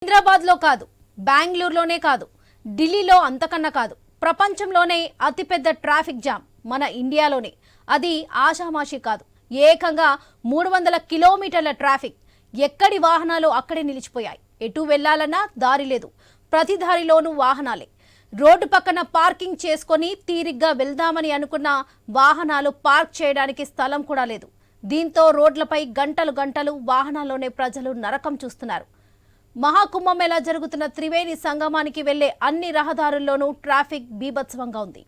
హైదరాబాద్ లో కాదు, బెంగళూరులోనే కాదు, ఢిల్లీలో అంతకన్నా కాదు, ప్రపంచంలోనే అతిపెద్ద ట్రాఫిక్ జామ్ మన ఇండియాలోనే. అది ఆషామాషి కాదు, ఏకంగా 300 కిలోమీటర్ల ట్రాఫిక్. ఎక్కడి వాహనాలు అక్కడే నిలిచిపోయాయి. ఎటు వెళ్లాలన్నా దారి లేదు, ప్రతి దారిలోనూ వాహనాలే. రోడ్డు పక్కన పార్కింగ్ చేసుకొని తీరిగ్గా వెళ్దామని అనుకున్న వాహనాలు పార్క్ చేయడానికి స్థలం కూడా లేదు. దీంతో రోడ్లపై గంటలు గంటలు వాహనాల్లోనే ప్రజలు నరకం చూస్తున్నారు. మహాకుంభమేళా జరుగుతున్న త్రివేణి సంగమానికి వెళ్లే అన్ని రహదారుల్లోనూ ట్రాఫిక్ బీభత్సవంగా ఉంది.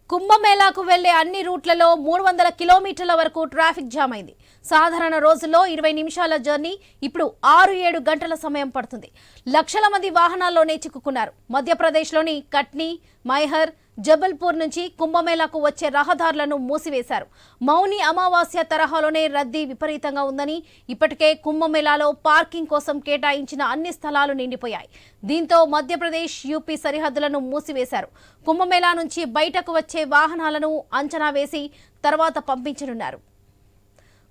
కుంభమేళాకు వెళ్లే అన్ని రూట్లలో 300 కిలోమీటర్ల వరకు ట్రాఫిక్ జామ్ అయింది. సాధారణ రోజుల్లో 20 నిమిషాల జర్నీ ఇప్పుడు 6-7 గంటల సమయం పడుతుంది. లక్షల మంది వాహనాల్లోనే చిక్కుకున్నారు. మధ్యప్రదేశ్లోని కట్నీ, మైహర్, జబల్పూర్ నుంచి కుంభమేళాకు వచ్చే రహదారులను మూసివేశారు. మౌని అమావాస్య తరహాలోనే రద్దీ విపరీతంగా ఉందని, ఇప్పటికే కుంభమేళాలో పార్కింగ్ కోసం కేటాయించిన అన్ని స్థలాలు నిండిపోయాయి. దీంతో మధ్యప్రదేశ్, యూపీ సరిహద్దులను మూసివేశారు. కుంభమేళా నుంచి బయటకు వచ్చే వాహనాలను అంచనా వేసి తర్వాత పంపించనున్నారు.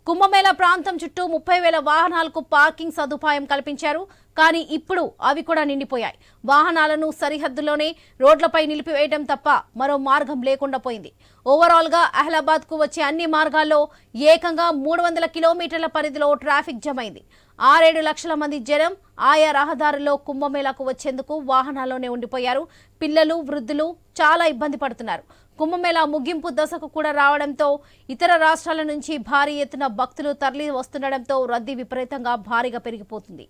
కుంభమేళా ప్రాంతం చుట్టూ 30,000 వాహనాలకు పార్కింగ్ సదుపాయం కల్పించారు. కానీ ఇప్పుడు అవి కూడా నిండిపోయాయి. వాహనాలను సరిహద్దులోనే రోడ్లపై నిలిపివేయడం తప్ప మరో మార్గం లేకుండా పోయింది. ఓవరాల్ గా అహ్లాబాద్ కు వచ్చే అన్ని మార్గాల్లో ఏకంగా 300 కిలోమీటర్ల పరిధిలో ట్రాఫిక్ జమ్ అయింది. 6-7 లక్షల మంది జనం ఆయా రహదారుల్లో కుంభమేళాకు వచ్చేందుకు వాహనాల్లోనే ఉండిపోయారు. పిల్లలు, వృద్ధులు చాలా ఇబ్బంది పడుతున్నారు. కుంభమేళా ముగింపు దశకు కూడా రావడంతో ఇతర రాష్ట్రాల నుంచి భారీ ఎత్తున భక్తులు తరలి వస్తుండటంతో రద్దీ విపరీతంగా భారీగా పెరిగిపోతుంది.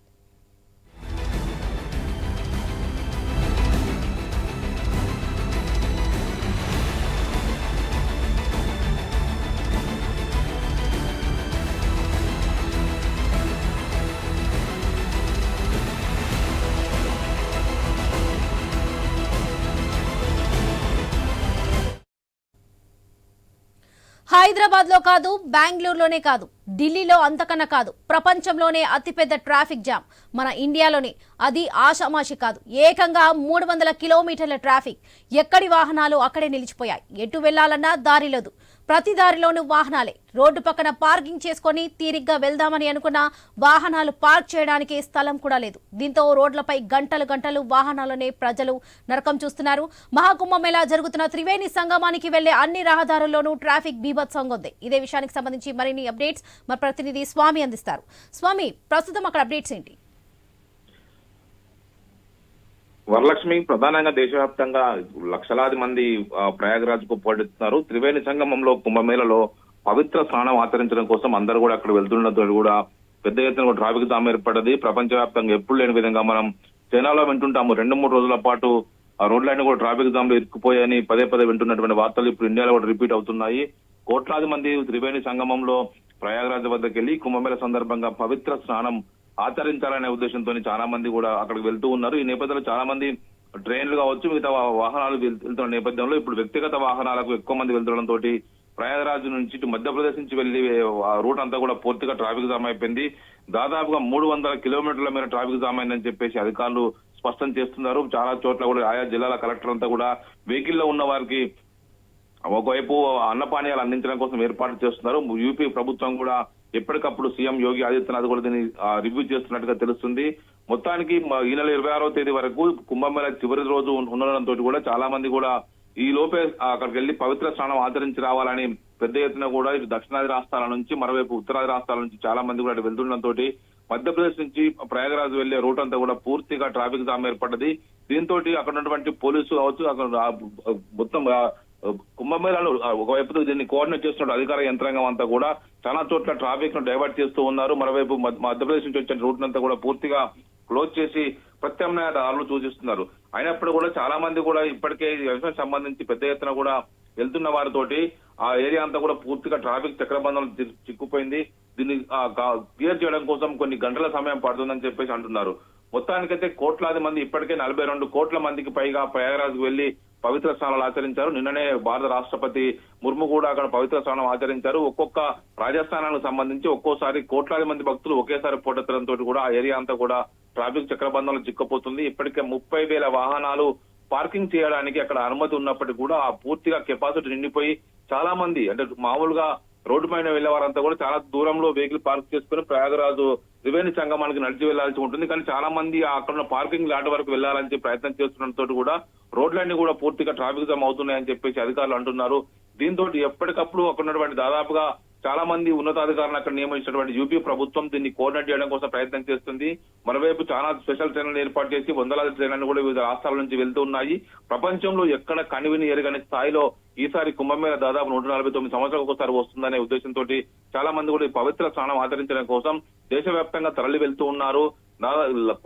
హైదరాబాద్ లో కాదు, బెంగళూరులోనే కాదు, ఢిల్లీలో అంతకన్నా కాదు, ప్రపంచంలోనే అతిపెద్ద ట్రాఫిక్ జామ్ మన ఇండియాలోనే. అది ఆషామాషి కాదు, ఏకంగా 300 కిలోమీటర్ల ట్రాఫిక్. ఎక్కడి వాహనాలు అక్కడే నిలిచిపోయాయి. ఎటు వెళ్లాలన్నా దారి లేదు, ప్రతి దారిలోనూ వాహనాలే. రోడ్డు పక్కన పార్కింగ్ చేసుకుని తీరిగ్గా వెళ్దామని అనుకున్న వాహనాలు పార్క్ చేయడానికి స్థలం కూడా లేదు. దీంతో రోడ్లపై గంటలు గంటలు వాహనాలనే ప్రజలు నరకం చూస్తున్నారు. మహాకుంభమేళా జరుగుతున్న త్రివేణి సంగమానికి వెళ్లే అన్ని రహదారుల్లోనూ ట్రాఫిక్ బీభత్సంగా ఉంది. ఇదే విషయానికి సంబంధించి మరిన్ని అప్డేట్స్ మా ప్రతినిధి స్వామి అందిస్తారు. స్వామి, ప్రస్తుతం అక్కడ అప్డేట్స్ ఏంటి? వరలక్ష్మి, ప్రధానంగా దేశవ్యాప్తంగా లక్షలాది మంది ప్రయాగరాజ్ కు పోటెత్తున్నారు. త్రివేణి సంగమంలో కుంభమేళలో పవిత్ర స్నానం ఆచరించడం కోసం అందరూ కూడా అక్కడ వెళ్తుండటంతో కూడా పెద్ద ఎత్తున ట్రాఫిక్ జామ్ ఏర్పడ్డది. ప్రపంచవ్యాప్తంగా ఎప్పుడు లేని విధంగా మనం చైనాలో వింటుంటాము. 2-3 రోజుల పాటు ఆ రోడ్లన్నీ కూడా ట్రాఫిక్ జామ్ లో ఇరుక్కుపోయాయని పదే పదే వింటున్నటువంటి వార్తలు ఇప్పుడు ఇండియాలో కూడా రిపీట్ అవుతున్నాయి. కోట్లాది మంది త్రివేణి సంగమంలో ప్రయాగరాజ్ వద్దకు వెళ్లి కుంభమేళ సందర్భంగా పవిత్ర స్నానం ఆచరించాలనే ఉద్దేశంతో చాలా మంది కూడా అక్కడికి వెళ్తూ ఉన్నారు. ఈ నేపథ్యంలో చాలా మంది ట్రైన్లు కావచ్చు, మిగతా వాహనాలు వెళ్తున్న నేపథ్యంలో ఇప్పుడు వ్యక్తిగత వాహనాలకు ఎక్కువ మంది వెళ్తుండటంతో ప్రయాగరాజ్ నుంచి ఇటు మధ్యప్రదేశ్ నుంచి వెళ్లి రూట్ అంతా కూడా పూర్తిగా ట్రాఫిక్ జామ్ అయిపోయింది. దాదాపుగా 300 కిలోమీటర్ల మేర ట్రాఫిక్ జామ్ అయిందని చెప్పేసి అధికారులు స్పష్టం చేస్తున్నారు. చాలా చోట్ల కూడా ఆయా జిల్లాల కలెక్టర్ అంతా కూడా వెహికల్ లో ఉన్న వారికి ఒకవైపు అన్నపానీయాలు అందించడం కోసం ఏర్పాటు చేస్తున్నారు. యూపీ ప్రభుత్వం కూడా ఎప్పటికప్పుడు సీఎం యోగి ఆదిత్యనాథ్ కూడా దీన్ని రివ్యూ చేస్తున్నట్టుగా తెలుస్తుంది. మొత్తానికి ఈ నెల 26వ తేదీ వరకు కుంభమేళ చివరి రోజు ఉండడంతో కూడా చాలా మంది కూడా ఈ లోపే అక్కడికి వెళ్లి పవిత్ర స్నానం ఆచరించి రావాలని పెద్ద ఎత్తున కూడా ఇటు దక్షిణాది రాష్ట్రాల నుంచి, మరోవైపు ఉత్తరాది రాష్ట్రాల నుంచి చాలా మంది కూడా అటు వెళ్తుండటంతో మధ్యప్రదేశ్ నుంచి ప్రయాగరాజ్ వెళ్లే రూట్ అంతా కూడా పూర్తిగా ట్రాఫిక్ జామ్ ఏర్పడ్డది. దీంతో అక్కడ ఉన్నటువంటి పోలీసు కావచ్చు, అక్కడ మొత్తం కుంభమేళాలు ఒకవైపు దీన్ని కోఆర్డినేట్ చేస్తున్న అధికార యంత్రాంగం అంతా కూడా చాలా చోట్ల ట్రాఫిక్ ను డైవర్ట్ చేస్తూ ఉన్నారు. మరోవైపు మధ్యప్రదేశ్ నుంచి వచ్చిన రూట్ అంతా కూడా పూర్తిగా క్లోజ్ చేసి ప్రత్యామ్నాయ దారులు సూచిస్తున్నారు. అయినప్పుడు కూడా చాలా మంది కూడా ఇప్పటికే వ్యవసాయం సంబంధించి పెద్ద ఎత్తున కూడా వెళ్తున్న వారితోటి ఆ ఏరియా అంతా కూడా పూర్తిగా ట్రాఫిక్ చక్రబంధం చిక్కుపోయింది. దీన్ని క్లియర్ చేయడం కోసం కొన్ని గంటల సమయం పడుతుందని చెప్పేసి అంటున్నారు. మొత్తానికైతే కోట్లాది మంది, ఇప్పటికే 42 కోట్ల మందికి పైగా ప్రయాగరాజ్ వెళ్లి పవిత్ర స్నానాలు ఆచరించారు. నిన్ననే భారత రాష్ట్రపతి ముర్ము కూడా అక్కడ పవిత్ర స్నానం ఆచరించారు. ఒక్కొక్క రాజస్థానానికి సంబంధించి ఒక్కోసారి కోట్లాది మంది భక్తులు ఒకేసారి పోటెత్తడంతో కూడా ఆ ఏరియా అంతా కూడా ట్రాఫిక్ చక్రబంధంలో చిక్కపోతుంది. ఇప్పటికే 30,000 వాహనాలు పార్కింగ్ చేయడానికి అక్కడ అనుమతి ఉన్నప్పటికీ కూడా ఆ పూర్తిగా కెపాసిటీ నిండిపోయి చాలా మంది అంటే మామూలుగా రోడ్డు పైన వెళ్లే వారంతా కూడా చాలా దూరంలో వెహికల్ పార్క్ చేసుకుని ప్రయాగరాజు త్రివేణి సంగమానికి నడిచి వెళ్లాల్సి ఉంటుంది. కానీ చాలా మంది అక్కడ ఉన్న పార్కింగ్ లాట్ వరకు వెళ్లాలని ప్రయత్నం చేస్తున్నతో కూడా రోడ్లన్నీ కూడా పూర్తిగా ట్రాఫిక్ జామ్ అవుతున్నాయని చెప్పేసి అధికారులు అంటున్నారు. దీంతో ఎప్పటికప్పుడు అక్కడ ఉన్నటువంటి దాదాపుగా చాలా మంది ఉన్నతాధికారులను అక్కడ నియమించినటువంటి యూపీ ప్రభుత్వం దీన్ని కోఆర్డినేట్ చేయడం కోసం ప్రయత్నం చేస్తుంది. మరోవైపు చాలా స్పెషల్ ట్రైన్లను ఏర్పాటు చేసి వందలాది ట్రైన్లను కూడా వివిధ రాష్ట్రాల నుంచి వెళ్తూ ఉన్నాయి. ప్రపంచంలో ఎక్కడ కనివిని ఎరగని స్థాయిలో ఈసారి కుంభమేళ దాదాపు 149 సంవత్సరాలకు ఒకసారి వస్తుందనే ఉద్దేశంతో చాలా మంది కూడా ఈ పవిత్ర స్నానం ఆచరించడం కోసం దేశవ్యాప్తంగా తరలి వెళ్తూ ఉన్నారు.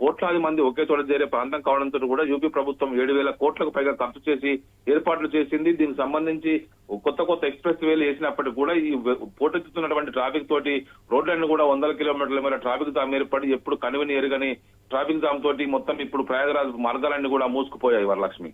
కోట్లాది మంది ఒకే చోట చేరే ప్రాంతం కావడంతో కూడా యూపీ ప్రభుత్వం 7,000 కోట్లకు పైగా ఖర్చు చేసి ఏర్పాట్లు చేసింది. దీనికి సంబంధించి కొత్త ఎక్స్ప్రెస్ వేలు వేసినప్పటికీ కూడా ఈ పోటెత్తుతున్నటువంటి ట్రాఫిక్ తోటి రోడ్లన్నీ కూడా 100 కిలోమీటర్ల మేర ట్రాఫిక్ జామ్ ఏర్పడి ఎప్పుడు కనివిని ఎరుగని ట్రాఫిక్ జామ్ తోటి మొత్తం ఇప్పుడు ప్రయాగరాజ్ మార్గాలన్నీ కూడా మూసుకుపోయాయి వరలక్ష్మి.